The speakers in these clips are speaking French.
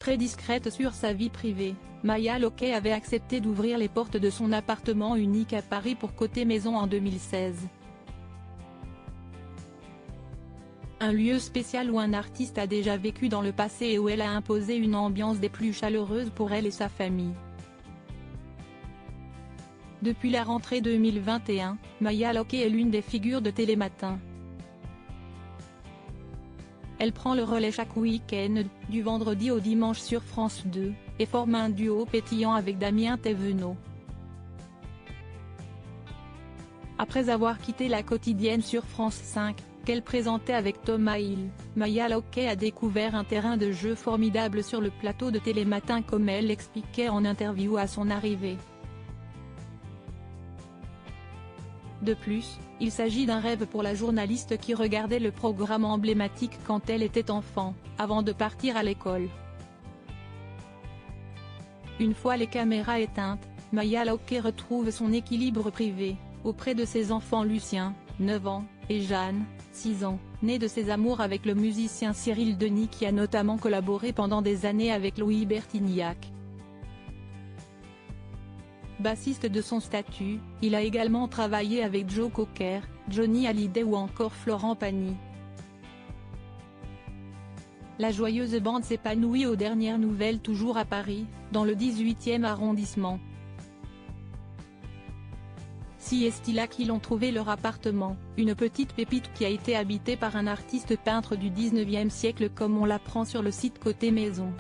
Très discrète sur sa vie privée, Maya Locquet avait accepté d'ouvrir les portes de son appartement unique à Paris pour Côté Maison en 2016. Un lieu spécial où un artiste a déjà vécu dans le passé et où elle a imposé une ambiance des plus chaleureuses pour elle et sa famille. Depuis la rentrée 2021, Maya Locquet est l'une des figures de Télématin. Elle prend le relais chaque week-end, du vendredi au dimanche sur France 2, et forme un duo pétillant avec Damien Thévenot. Après avoir quitté la quotidienne sur France 5, qu'elle présentait avec Thomas Hill, Maya Locquet a découvert un terrain de jeu formidable sur le plateau de Télématin comme elle l'expliquait en interview à son arrivée. De plus, il s'agit d'un rêve pour la journaliste qui regardait le programme emblématique quand elle était enfant, avant de partir à l'école. Une fois les caméras éteintes, Maya Locquet retrouve son équilibre privé, auprès de ses enfants Lucien, 9 ans, et Jeanne, 6 ans, née de ses amours avec le musicien Cyril Denis qui a notamment collaboré pendant des années avec Louis Bertignac. Bassiste de son statut, il a également travaillé avec Joe Cocker, Johnny Hallyday ou encore Florent Pagny. La joyeuse bande s'épanouit aux dernières nouvelles toujours à Paris, dans le 18e arrondissement. Si est-il là qu'ils ont trouvé leur appartement, une petite pépite qui a été habitée par un artiste peintre du 19e siècle comme on l'apprend sur le site Côté Maison.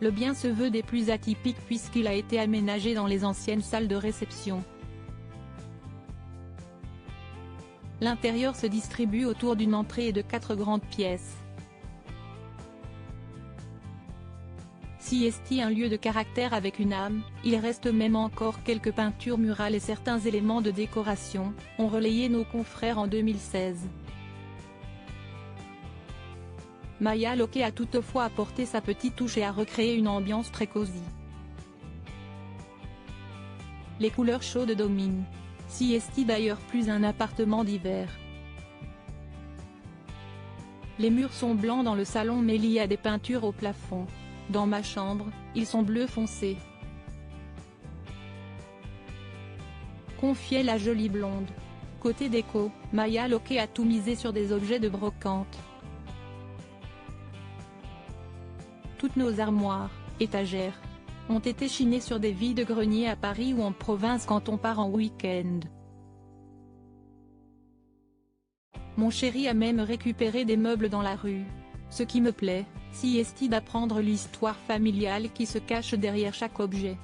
Le bien se veut des plus atypiques puisqu'il a été aménagé dans les anciennes salles de réception. L'intérieur se distribue autour d'une entrée et de 4 grandes pièces. Si est un lieu de caractère avec une âme, il reste même encore quelques peintures murales et certains éléments de décoration, ont relayé nos confrères en 2016. Maya Locquet a toutefois apporté sa petite touche et a recréé une ambiance très cosy. Les couleurs chaudes dominent. Si est d'ailleurs plus un appartement d'hiver. Les murs sont blancs dans le salon mais il y a des peintures au plafond. Dans ma chambre, ils sont bleu foncé. Confiait la jolie blonde. Côté déco, Maya Locquet a tout misé sur des objets de brocante. Toutes nos armoires, étagères, ont été chinées sur des vide-greniers à Paris ou en province quand on part en week-end. Mon chéri a même récupéré des meubles dans la rue. Ce qui me plaît, si est d'apprendre l'histoire familiale qui se cache derrière chaque objet.